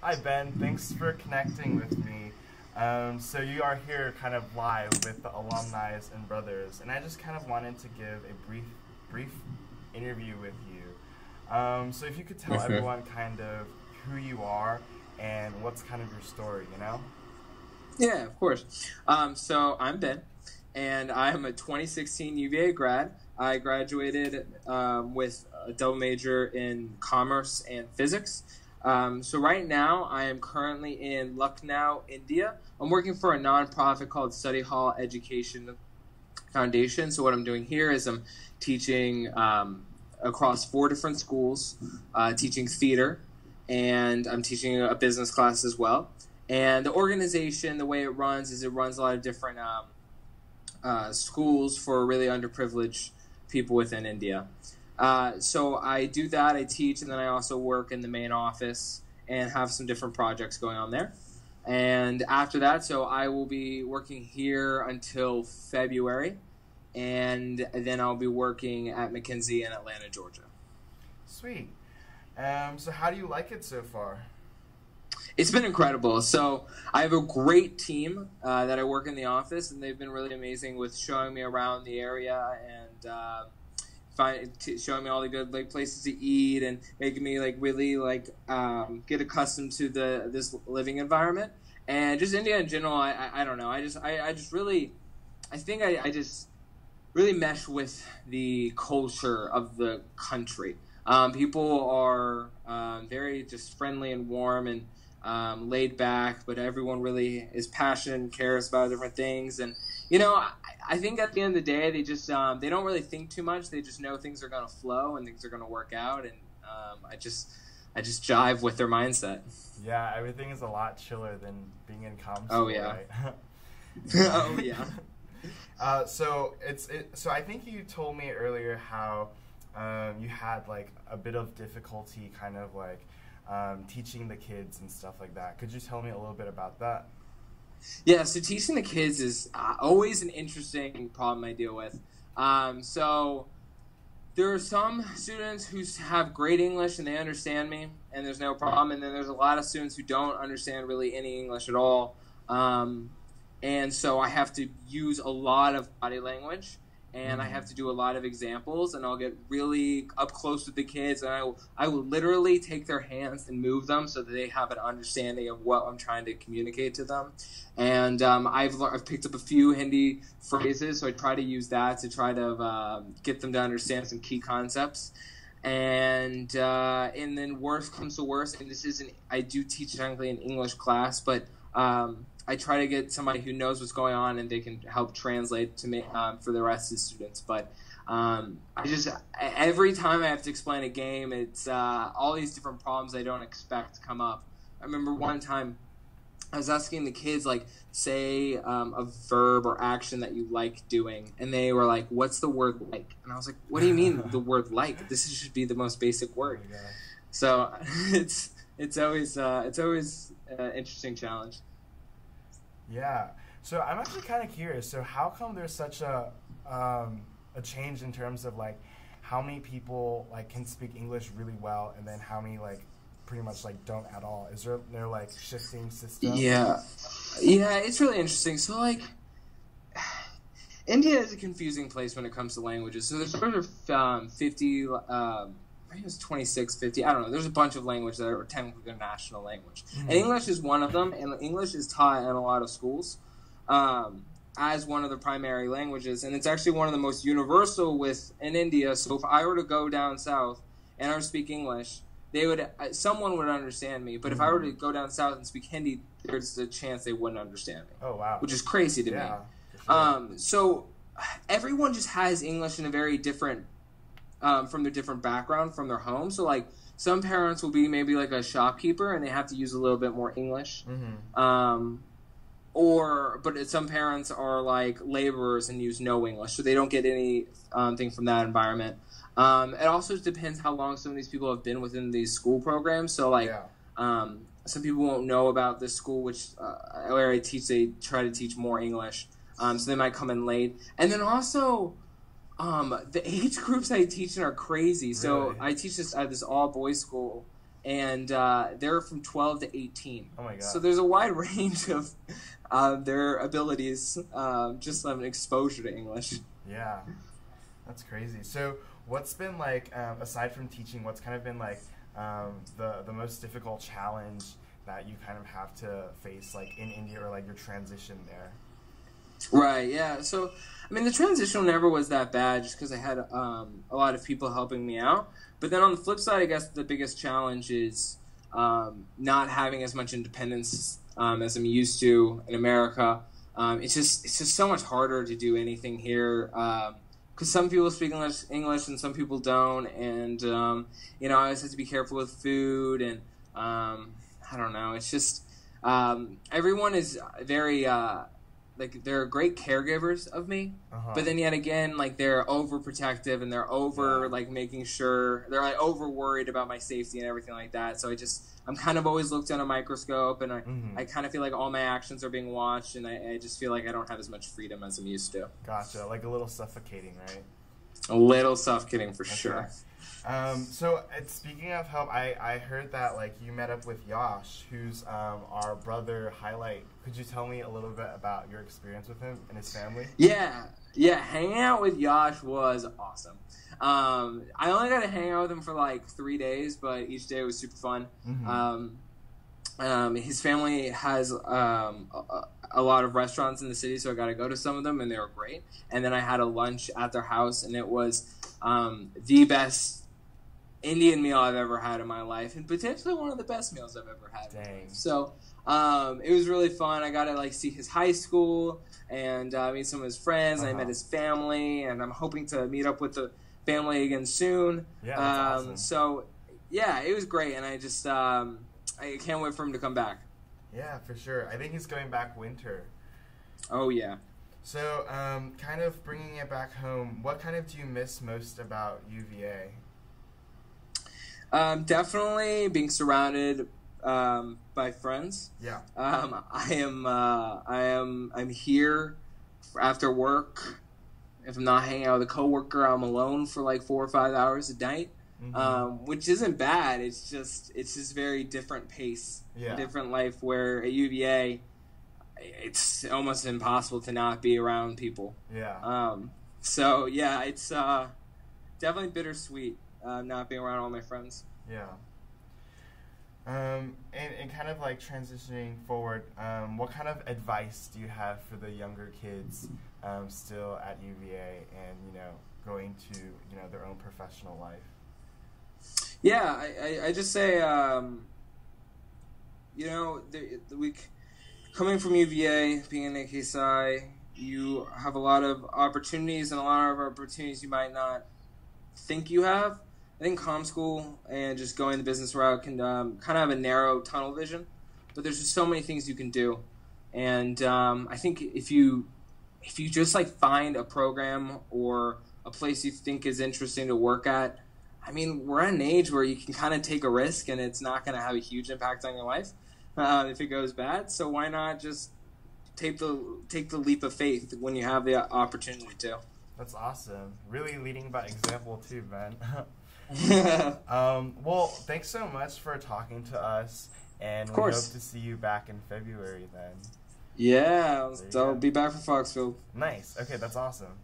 Hi, Ben. Thanks for connecting with me. So you are here kind of live with the Alumni and Brothers, and I just kind of wanted to give a brief interview with you. So if you could tell everyone kind of who you are and what's kind of your story, you know? Yeah, of course. So I'm Ben, and I'm a 2016 UVA grad. I graduated with a double major in commerce and physics. So right now I am currently in Lucknow, India. I'm working for a nonprofit called Study Hall Education Foundation. So what I'm doing here is I'm teaching across 4 different schools, teaching theater, and I'm teaching a business class as well. And the organization, the way it runs is it runs a lot of different schools for really underprivileged people within India. So I do that, I teach, and then I also work in the main office and have some different projects going on there. And after that, so I will be working here until February, and then I'll be working at McKinsey in Atlanta, Georgia. Sweet. So how do you like it so far? It's been incredible. So I have a great team that I work in the office, and they've been really amazing with showing me around the area and showing me all the good places to eat and making me really get accustomed to this living environment. And just India in general, I don't know. I just really mesh with the culture of the country. People are very just friendly and warm and laid back, but everyone really is passionate and cares about different things. And I think at the end of the day, they just they don't really think too much. They just know things are going to flow and things are going to work out. And I just jive with their mindset. Yeah, everything is a lot chiller than being in comm school, oh yeah, right? oh yeah. So I think you told me earlier how you had a bit of difficulty kind of teaching the kids and stuff like that. Could you tell me a little bit about that? Yeah, so teaching the kids is always an interesting problem I deal with. So there are some students who have great English and they understand me and there's no problem. And then there's a lot of students who don't understand really any English at all. And so I have to use a lot of body language. And I have to do a lot of examples, and I'll get really up close with the kids, and I will literally take their hands and move them so that they have an understanding of what I'm trying to communicate to them. And I've picked up a few Hindi phrases, so I try to use that to try to get them to understand some key concepts. And then worst comes to worst, and I do teach technically an English class, but I try to get somebody who knows what's going on and they can help translate to me for the rest of the students. But every time I have to explain a game, it's all these different problems I don't expect to come up. I remember one time I was asking the kids, say a verb or action that you like doing, and they were like, "What's the word like?" And I was like, "What do you mean the word like? This should be the most basic word." Oh, so it's always an interesting challenge. Yeah. So I'm actually kind of curious. So how come there's such a change in terms of how many people can speak English really well, and then how many pretty much don't at all? Is there shifting system? Yeah, it's really interesting. So India is a confusing place when it comes to languages. So there's sort of 50. I think it was 26, 50, I don't know. There's a bunch of languages that are technically their national language. And English is one of them, and English is taught in a lot of schools as one of the primary languages. And it's actually one of the most universal in India. So if I were to go down south and I were to speak English, someone would understand me. But if I were to go down south and speak Hindi, there's a chance they wouldn't understand me. Oh, wow. Which is crazy to me. For sure. So everyone just has English in a very different from their different background from their home. So some parents will be maybe a shopkeeper and they have to use a little bit more English. But some parents are laborers and use no English, so they don't get any thing from that environment. It also depends how long some of these people have been within these school programs. So some people won't know about this school, which where I teach, they try to teach more English. So they might come in late. And then also the age groups I teach in are crazy. So Really? I teach this at this all boys school, and they're from 12 to 18. Oh my god! So there's a wide range of their abilities, just having exposure to English. Yeah, that's crazy. So what's been like, aside from teaching, what's kind of been like the most difficult challenge that you kind of have to face, like in India, or like your transition there? Right, yeah. So, I mean, the transition never was that bad just because I had a lot of people helping me out. But then on the flip side, I guess the biggest challenge is not having as much independence as I'm used to in America. It's just so much harder to do anything here because some people speak English and some people don't. And, I always have to be careful with food. And I don't know. It's just everyone is very... like they're great caregivers of me, but then yet again, like they're overprotective and they're like making sure they're like over worried about my safety and everything like that. So I'm kind of always looked on a microscope, and I kind of feel like all my actions are being watched, and I just feel like I don't have as much freedom as I'm used to. Gotcha, like a little suffocating, right? A little suffocating for sure. So speaking of help, I heard that like you met up with Yash, who's our brother Highlight. Could you tell me a little bit about your experience with him and his family? Yeah, hanging out with Yash was awesome. I only got to hang out with him for like 3 days, but each day was super fun. His family has a lot of restaurants in the city, so I got to go to some of them, and they were great. And then I had a lunch at their house, and it was the best Indian meal I've ever had in my life, and potentially one of the best meals I've ever had. Dang. So it was really fun. I got to like see his high school and meet some of his friends. And I met his family, and I'm hoping to meet up with the family again soon. Yeah, that's awesome. So yeah, it was great, and I just I can't wait for him to come back. Yeah, for sure. I think he's going back winter. Oh yeah. So kind of bringing it back home, what kind of do you miss most about UVA? Definitely being surrounded by friends. Yeah. I'm here after work. If I'm not hanging out with a coworker, I'm alone for like 4 or 5 hours a night, which isn't bad. It's just very different pace, different life. Where at UVA, it's almost impossible to not be around people. Yeah. So yeah, it's definitely bittersweet. Not being around all my friends. Yeah. And kind of like transitioning forward, what kind of advice do you have for the younger kids still at UVA and, going to, their own professional life? Yeah, I just say, coming from UVA, being in AK Psi, you have a lot of opportunities, and a lot of opportunities you might not think you have. I think comm school and just going the business route can kind of have a narrow tunnel vision, but there's just so many things you can do. And I think if you just like find a program or a place you think is interesting to work at, I mean, we're at an age where you can kind of take a risk and it's not going to have a huge impact on your life if it goes bad. So why not just take the leap of faith when you have the opportunity to? That's awesome. Really leading by example too, man. Well, thanks so much for talking to us, and we hope to see you back in February then. Yeah, I'll be back for Foxfield. Nice. Okay, that's awesome.